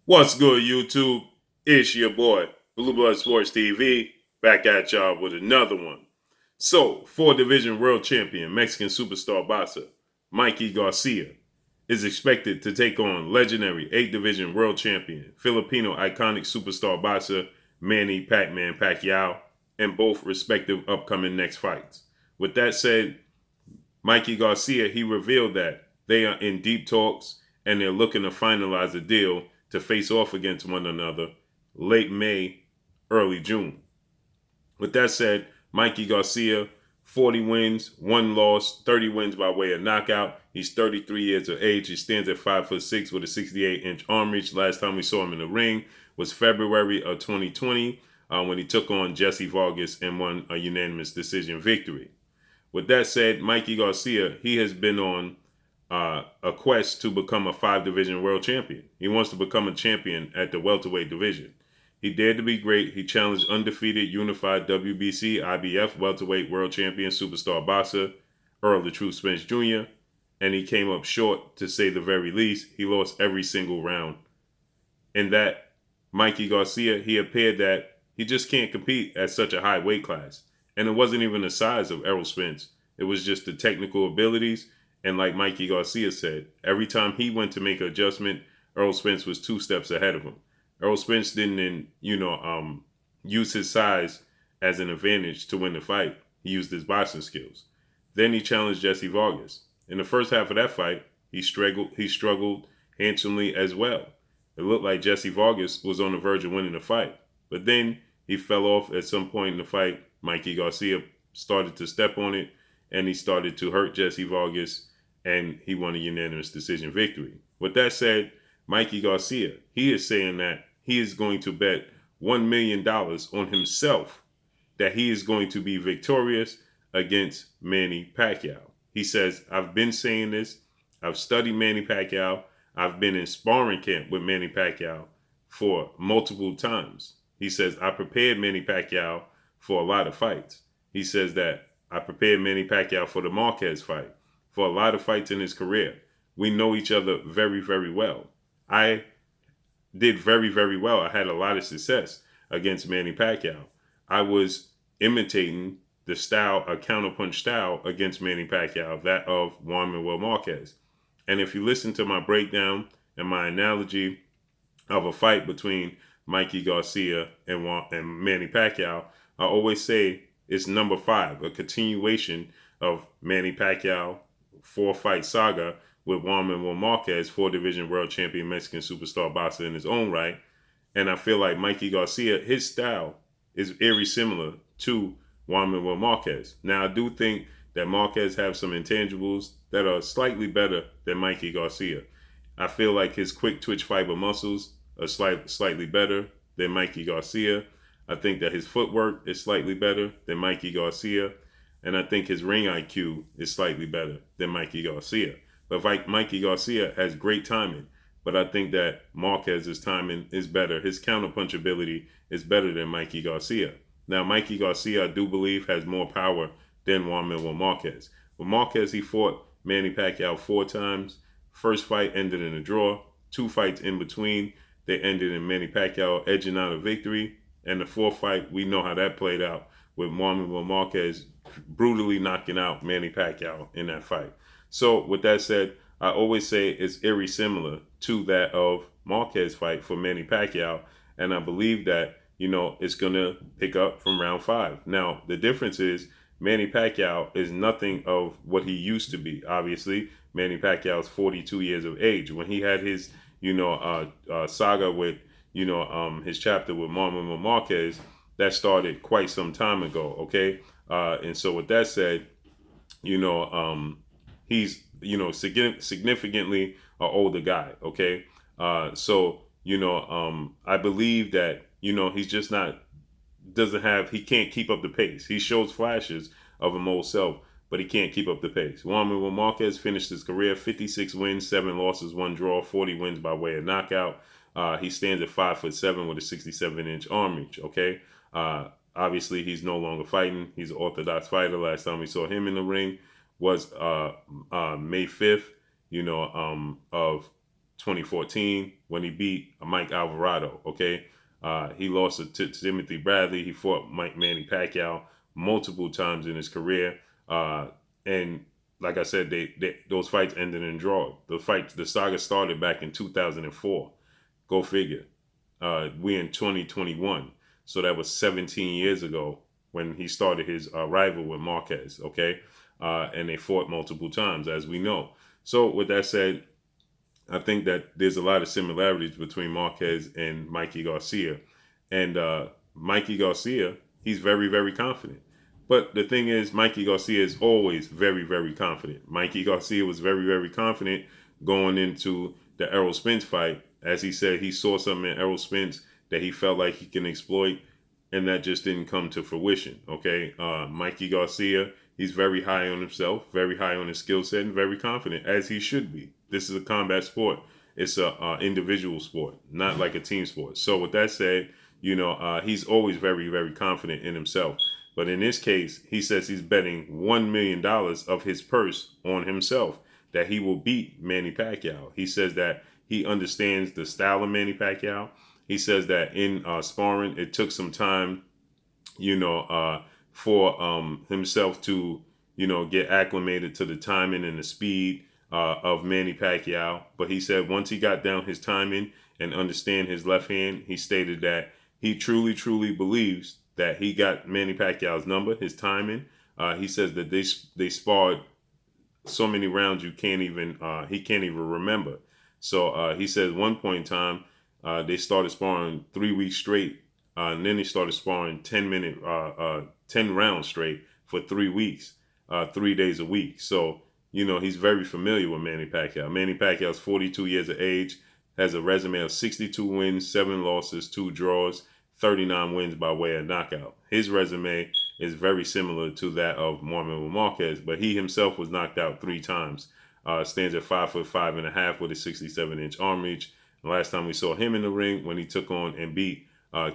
What's good, YouTube? It's your boy, Blue Blood Sports TV, back at y'all with another one. So, four-division world champion, Mexican superstar boxer Mikey Garcia is expected to take on legendary eight-division world champion, Filipino iconic superstar boxer Manny Pacquiao in both respective upcoming next fights. With that said, Mikey Garcia, he revealed that they are in deep talks and they're looking to finalize a deal to face off against one another late May, early June. With that said, Mikey Garcia, 40 wins, 1 loss, 30 wins by way of knockout. He's 33 years of age. He stands at 5'6" with a 68-inch arm reach. Last time we saw him in the ring was February of 2020 when he took on Jesse Vargas and won a unanimous decision victory. With that said, Mikey Garcia, he has been on a quest to become a 5-division world champion. He wants to become a champion at the welterweight division. He dared to be great. He challenged undefeated unified WBC IBF welterweight world champion superstar boxer Earl the Truth Spence Jr., and he came up short, to say the very least. He lost every single round. In that, Mikey Garcia, he appeared that he just can't compete at such a high weight class. And it wasn't even the size of Errol Spence. It was just the technical abilities. And like Mikey Garcia said, every time he went to make an adjustment, Errol Spence was 2 steps ahead of him. Errol Spence didn't, use his size as an advantage to win the fight. He used his boxing skills. Then he challenged Jesse Vargas. In the first half of that fight, he struggled handsomely as well. It looked like Jesse Vargas was on the verge of winning the fight. But then he fell off at some point in the fight. Mikey Garcia started to step on it, and he started to hurt Jesse Vargas, and he won a unanimous decision victory. With that said, Mikey Garcia, he is saying that he is going to bet $1 million on himself that he is going to be victorious against Manny Pacquiao. He says, I've been saying this. I've studied Manny Pacquiao. I've been in sparring camp with Manny Pacquiao for multiple times. He says, I prepared Manny Pacquiao for a lot of fights. He says that I prepared Manny Pacquiao for the Marquez fight, for a lot of fights in his career. We know each other very, very well. I did very, very well. I had a lot of success against Manny Pacquiao. I was imitating the style, a counterpunch style against Manny Pacquiao, that of Juan Manuel Marquez. And if you listen to my breakdown and my analogy of a fight between Mikey Garcia and Manny Pacquiao, I always say it's number 5, a continuation of Manny Pacquiao 4-fight saga with Juan Manuel Marquez, 4-division world champion Mexican superstar boxer in his own right. And I feel like Mikey Garcia, his style is very similar to Juan Manuel Marquez. Now, I do think that Marquez have some intangibles that are slightly better than Mikey Garcia. I feel like his quick twitch fiber muscles are slightly better than Mikey Garcia. I think that his footwork is slightly better than Mikey Garcia. And I think his ring IQ is slightly better than Mikey Garcia. But Mikey Garcia has great timing. But I think that Marquez's timing is better. His counterpunch ability is better than Mikey Garcia. Now, Mikey Garcia, I do believe, has more power than Juan Manuel Marquez. But Marquez, he fought Manny Pacquiao 4 times. First fight ended in a draw. 2 fights in between, they ended in Manny Pacquiao edging out a victory. And the 4th fight, we know how that played out, with Juan Manuel Marquez brutally knocking out Manny Pacquiao in that fight. So with that said, I always say it's very similar to that of Marquez fight for Manny Pacquiao. And I believe that, it's going to pick up from round 5. Now, the difference is Manny Pacquiao is nothing of what he used to be. Obviously, Manny Pacquiao is 42 years of age. When he had his, saga with, his chapter with Juan Manuel Marquez, that started quite some time ago, okay? And so with that said, he's, significantly an older guy, okay? I believe that, he's just not, he can't keep up the pace. He shows flashes of him old self, but he can't keep up the pace. Juan Manuel Marquez finished his career 56 wins, 7 losses, 1 draw, 40 wins by way of knockout. He stands at 5'7" with a 67-inch arm reach, okay? Obviously, he's no longer fighting. He's an orthodox fighter. Last time we saw him in the ring was May 5th, of 2014 when he beat Mike Alvarado. Okay, he lost to Timothy Bradley. He fought Manny Pacquiao multiple times in his career, and like I said, those fights ended in draw. The saga started back in 2004. Go figure. We in 2021, so that was 17 years ago when he started his rival with Marquez. Okay, and they fought multiple times, as we know. So with that said, I think that there's a lot of similarities between Marquez and Mikey Garcia. And Mikey Garcia, he's very, very confident. But the thing is, Mikey Garcia is always very, very confident. Mikey Garcia was very, very confident going into the Errol Spence fight. As he said, he saw something in Errol Spence that he felt like he can exploit, and that just didn't come to fruition. Okay, Mikey Garcia, he's very high on himself, very high on his skill set, and very confident, as he should be. This is a combat sport. It's a individual sport, not like a team sport. So with that said, he's always very, very confident in himself. But in this case, he says he's betting $1 million of his purse on himself that he will beat Manny Pacquiao. He says that he understands the style of Manny Pacquiao. He says that in sparring, it took some time, for himself to, get acclimated to the timing and the speed of Manny Pacquiao. But he said once he got down his timing and understand his left hand, he stated that he truly, truly believes that he got Manny Pacquiao's number, his timing. He says that they sparred so many rounds he can't even remember. So he says one point in time they started sparring 3 weeks straight, and then they started sparring 10 rounds straight for 3 weeks, 3 days a week. So he's very familiar with Manny Pacquiao. Manny Pacquiao's 42 years of age, has a resume of 62 wins, 7 losses, 2 draws, 39 wins by way of knockout. His resume is very similar to that of Marlon Marquez, but he himself was knocked out 3 times. Stands at 5'5.5" with a 67-inch arm reach. The last time we saw him in the ring when he took on and beat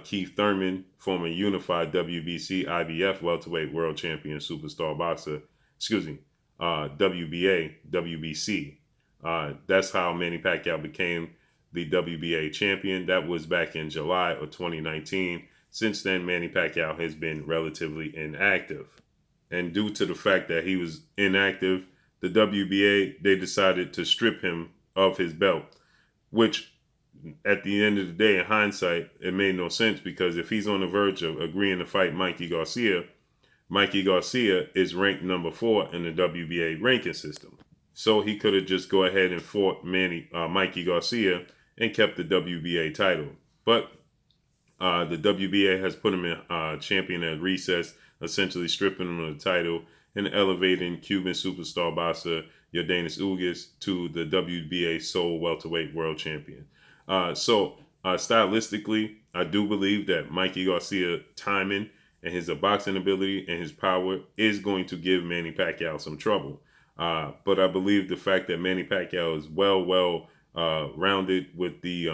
Keith Thurman, former unified WBC IBF welterweight world champion superstar boxer, WBA, WBC. That's how Manny Pacquiao became the WBA champion. That was back in July of 2019. Since then, Manny Pacquiao has been relatively inactive. And due to the fact that he was inactive, the WBA, they decided to strip him of his belt, which at the end of the day, in hindsight, it made no sense, because if he's on the verge of agreeing to fight Mikey Garcia is ranked number 4 in the WBA ranking system. So he could have just go ahead and fought Mikey Garcia and kept the WBA title. But the WBA has put him in champion at recess, essentially stripping him of the title and elevating Cuban superstar boxer Yordenis Ugas to the WBA sole welterweight world champion. So stylistically, I do believe that Mikey Garcia timing and his boxing ability and his power is going to give Manny Pacquiao some trouble. But I believe the fact that Manny Pacquiao is well rounded with the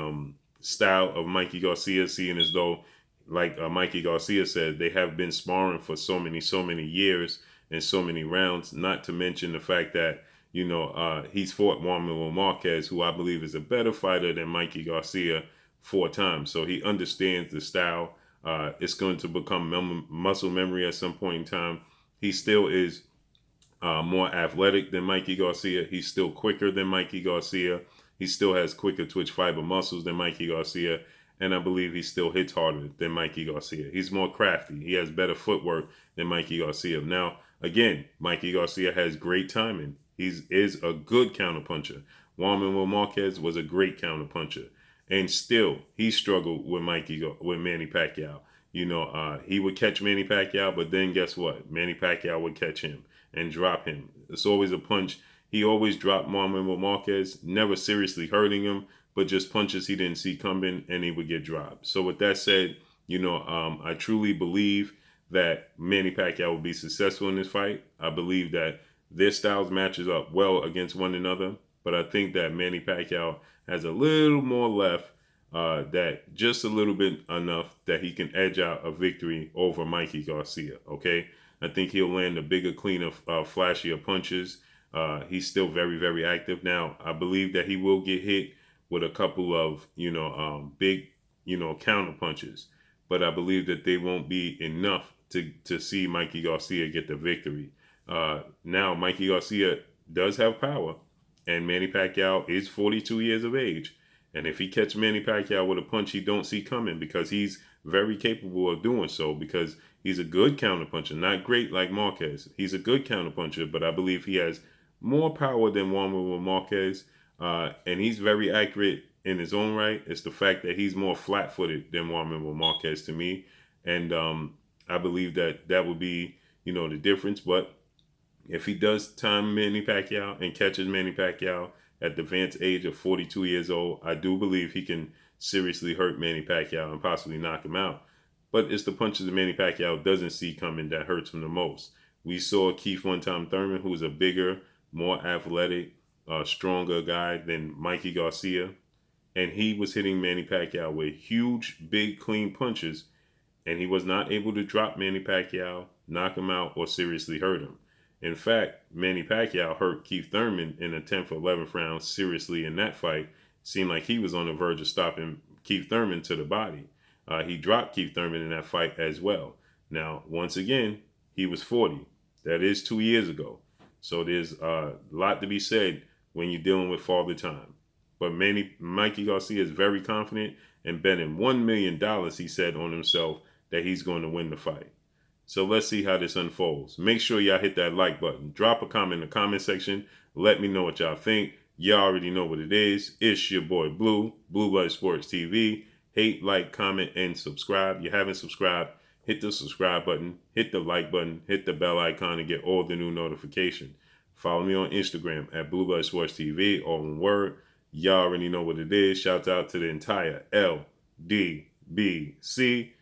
style of Mikey Garcia, seeing as though, like Mikey Garcia said, they have been sparring for so many years and so many rounds, not to mention the fact that, he's fought Juan Marquez, who I believe is a better fighter than Mikey Garcia 4 times. So he understands the style. It's going to become muscle memory at some point in time. He still is more athletic than Mikey Garcia. He's still quicker than Mikey Garcia. He still has quicker twitch fiber muscles than Mikey Garcia. And I believe he still hits harder than Mikey Garcia. He's more crafty. He has better footwork than Mikey Garcia. Now, again, Mikey Garcia has great timing. He is a good counterpuncher. Juan Marquez was a great counterpuncher. And still, he struggled with Manny Pacquiao. He would catch Manny Pacquiao, but then guess what? Manny Pacquiao would catch him and drop him. It's always a punch. He always dropped Juan Marquez, never seriously hurting him, but just punches he didn't see coming, and he would get dropped. So with that said, I truly believe that Manny Pacquiao will be successful in this fight. I believe that their styles matches up well against one another, but I think that Manny Pacquiao has a little more left, that just a little bit enough that he can edge out a victory over Mikey Garcia, okay? I think he'll land a bigger, cleaner, flashier punches. He's still very, very active. Now, I believe that he will get hit with a couple of, big, counter punches. But I believe that they won't be enough to see Mikey Garcia get the victory. Now, Mikey Garcia does have power, and Manny Pacquiao is 42 years of age. And if he catch Manny Pacquiao with a punch he don't see coming, because he's very capable of doing so, because he's a good counterpuncher, not great like Marquez. He's a good counterpuncher, but I believe he has more power than Juan Marquez, and he's very accurate in his own right. It's the fact that he's more flat-footed than Juan Marquez to me, and I believe that that would be, the difference. But if he does time Manny Pacquiao and catches Manny Pacquiao at the advanced age of 42 years old, I do believe he can seriously hurt Manny Pacquiao and possibly knock him out. But it's the punches that Manny Pacquiao doesn't see coming that hurts him the most. We saw Keith One Time Thurman, who's a bigger, more athletic, stronger guy than Mikey Garcia, and he was hitting Manny Pacquiao with huge, big, clean punches, and he was not able to drop Manny Pacquiao, knock him out, or seriously hurt him. In fact, Manny Pacquiao hurt Keith Thurman in the 10th or 11th round seriously in that fight. Seemed like he was on the verge of stopping Keith Thurman to the body. He dropped Keith Thurman in that fight as well. Now, once again, he was 40. That is 2 years ago. So there's a lot to be said when you're dealing with Father Time. But Mikey Garcia is very confident and betting $1 million, he said, on himself that he's going to win the fight. So let's see how this unfolds. Make sure y'all hit that like button. Drop a comment in the comment section. Let me know what y'all think. Y'all already know what it is. It's your boy Blue, Blue Blood Sports TV. Hate, like, comment, and subscribe. If you haven't subscribed, hit the subscribe button, hit the like button, hit the bell icon to get all the new notifications. Follow me on Instagram at Blue Blood Sports TV, all in word. Y'all already know what it is. Shout out to the entire LDBC.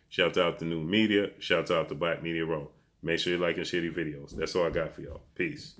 Shout out to New Media. Shout out to Black Media Row. Make sure you like and share these videos. That's all I got for y'all. Peace.